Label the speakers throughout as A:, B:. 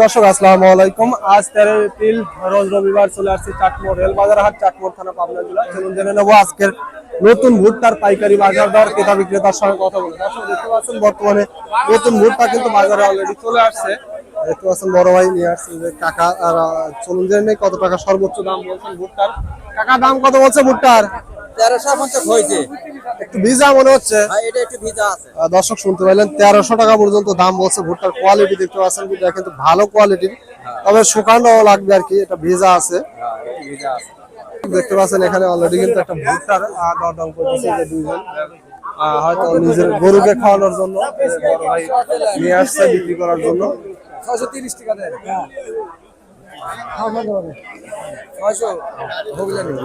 A: দর্শক আসসালামু আলাইকুম। আজ 13 এপ্রিল রোজ রবিবার চলে আসছে চাটমোড় রেলবাজার হাট, চাটমোড় থানা, পাবনা জেলা। চলুন জেনে নেবো আজকের নতুন ভুট্টার পাইকারি বাজার দর, ক্রেতা বিক্রেতার সঙ্গে কথা বলে। দর্শক দেখতে পাচ্ছেন বর্তমানে নতুন ভুট্টা কিন্তু বাজারে অলরেডি চলে আসছে। দেখতে পাচ্ছেন বড় ভাই নিয়ে আসছে যে কাকা। আর চলুন জেনে নেই কত টাকা সর্বোচ্চ দাম বলছেন ভুট্টার। কাকা দাম কত বলছে ভুট্টার?
B: 1350 হয়েছে।
A: একটু ভিজা মনে হচ্ছে।
B: এটা একটু ভিজা আছে।
A: দর্শক শুনতে পাইলেন 1300 টাকা পর্যন্ত দাম বলছে ভুট্টার। কোয়ালিটি দেখতে পাচ্ছেন কিন্তু ভালো কোয়ালিটির, তবে শুকানো লাগবে আর কি। এটা ভিজা আছে, দেখতে পাচ্ছেন এখানে অলরেডি কিন্তু একটা ভুট্টার দরদাম করতেছে যে দুইজন হয়তো নিজের গরুকে খাওয়ানোর জন্য বড় ভাই নিয়ে আসছে বিক্রি করার জন্য।
B: 630 টাকা দেন।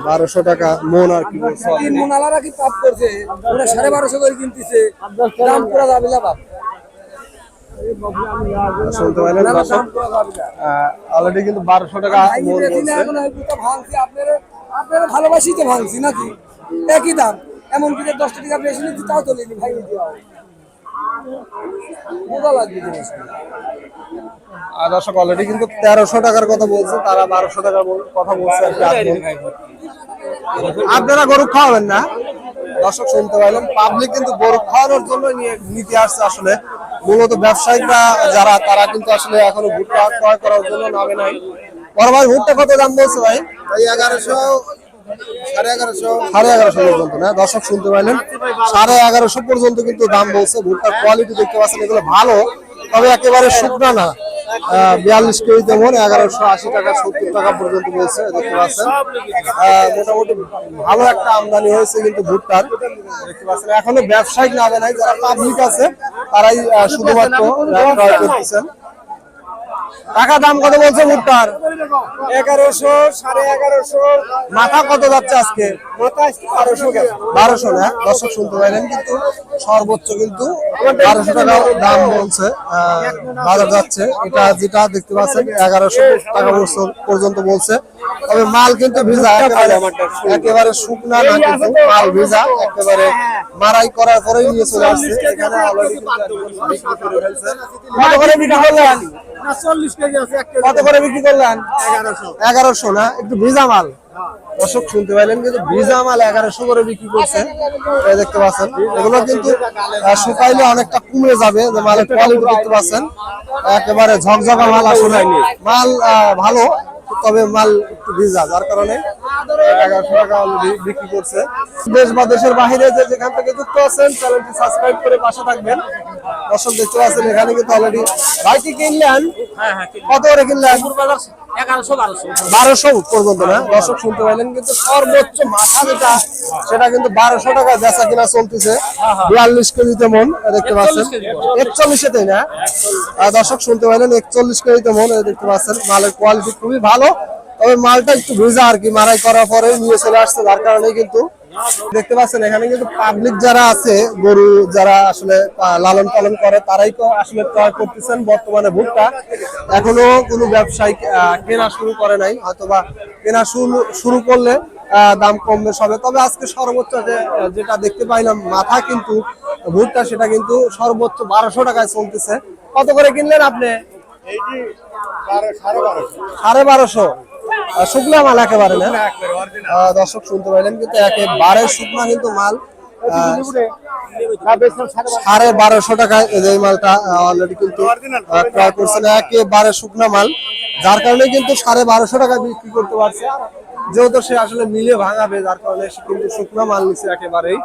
A: 1200 টাকা মন আর কি বলছে।
B: তিন মন আলারা কি পাপ করছে, ওরা 1250 করে কিনতেছে। দাম পুরো যাবে না বাপ।
A: শুনতে পাইলেন অলরেডি কিন্তু 1200 টাকা মন বলছে।
B: আপনারা ভালোবাসিতে ভাঙছি নাকি একই দাম, এমন কি 10 টাকা বেশি নিতে তাও তো নিলি ভাই। মজা লাগবে জিনিস।
A: দর্শক অলরেডি কিন্তু 1300 টাকার কথা বলছে, তারা 1200 টাকার কথা বলছে আর কি। আপনারা গরু খাওয়াবেন না? দর্শক শুনতে পাইলেন পাবলিক কিন্তু গরু খাওয়ানোর জন্য নিতে আসছে। আসলে মূলত ব্যবসায়িকরা যারা, তারা কিন্তু আসলে এখনো ভুট্টা ক্রয় করার জন্য নামে নাই। বড় ভাই ভুট্টা কত দাম বলছে ভাই?
B: 1100
A: 1150 পর্যন্ত না? দর্শক শুনতে পাইলেন 1150 পর্যন্ত কিন্তু দাম বলছে। ভুট্টার কোয়ালিটি দেখতে পাচ্ছেন এগুলো ভালো, তবে একেবারে শুকনা না। 42 কেজি তেমন 1180 টাকা 70 টাকা পর্যন্ত বলছে। দেখতে পাচ্ছেন মোটামুটি ভালো একটা আমদানি হয়েছে কিন্তু ভুট্টার। দেখতে পাচ্ছেন এখনো ব্যবসায়িক নামে নাই, যারা পাবলিক আছে তারাই শুধুমাত্র ক্রয় করতেছেন। টাকা দাম কত বলছে ভুট্টার?
B: 1100 1150।
A: মাথা কত যাচ্ছে আজকে?
B: মাথা
A: 1200 না? দর্শক শুনতে পাইলেন কিন্তু সর্বোচ্চ কিন্তু 1200 টাকা দাম বলছে বাজার যাচ্ছে। এটা যেটা দেখতে পাচ্ছেন 1100 টাকা পর্যন্ত বলছে, তবে মাল কিন্তু ভিজা, একেবারে শুকনা না, কিন্তু মাল ভিজা, একেবারে মারাই করার পরেই নিয়ে চলে আসছে এখানে। অলরেডি বিক্রি করে ফেলছে। কত করে বিক্রি করলেন?
B: 40 কেজি আছে।
A: কত করে বিক্রি করলেন?
B: 1100।
A: 1100 না? একটু ভিজা মাল। দর্শক শুনতে পাইলেন কিন্তু ভিজা মাল 1100 করে বিক্রি করছে। দেখতে পাচ্ছেন এগুলো কিন্তু শুকাইলে অনেকটা কমে যাবে। যে মালের কোয়ালিটি দেখতে পাচ্ছেন একেবারে ঝকঝকা মাল। আসলে মাল ভালো, তবে মাল একটু ভিজা, যার কারণে 1100 টাকা অলরেডি বিক্রি করছে। দেশ বা দেশের বাহিরে যে যেখান থেকে যুক্ত আছেন, চ্যানেলটি সাবস্ক্রাইব করে পাশে থাকবেন। দর্শক দেখতে পাচ্ছেন এখানে কিন্তু অলরেডি ভাই কি কিনলেন? কত করে কিনলেন? 1200 পর্যন্ত না? দর্শক শুনতে পাইলেন কিন্তু সর্বোচ্চ মাথা যেটা, সেটা কিন্তু 1200 টাকা বেচা কিনা চলতেছে। 42 কেজিতে মন দেখতে পাচ্ছেন। 41-এতে না? দর্শক শুনতে পাইলেন 41 কেজিতে মন দেখতে পাচ্ছেন। মালের কোয়ালিটি খুবই ভালো, তবে মালটা একটু ভিজা আর কি, মারাই করার পরে নিয়ে চলে আসছে, যার কারণে কিন্তু দেখতে পাচ্ছেন এখানে কিন্তু পাবলিক যারা আছে, গরু যারা আসলে লালন পালন করে, তারাই তো আসলে ক্রয় করতেছেন বর্তমানে ভুট্টা। এখনো কোনো ব্যবসায়িক কেনা শুরু করে নাই, হয়তোবা কেনা শুরু করলে দাম কম বেশ হবে। তবে আজকে সর্বোচ্চ যেটা দেখতে পাইলাম মাথা কিন্তু ভুট্টা, সেটা কিন্তু সর্বোচ্চ 1200 টাকায় চলতেছে। কত করে কিনলেন আপনি? 1250। শুকনা মাল একেবারে না? দর্শক শুনতে পাইলেন কিন্তু একেবারে শুকনা কিন্তু মাল 1250 টাকায় এই মালটা অলরেডি কিন্তু ক্রয় করছেন। একেবারে শুকনা মাল, যার কারণে কিন্তু 1250 টাকা বিক্রি করতে পারছে। যেহেতু সে আসলে মিলে ভাঙাবে, যার কারণে সে কিন্তু শুকনা মাল নিচ্ছে একেবারেই।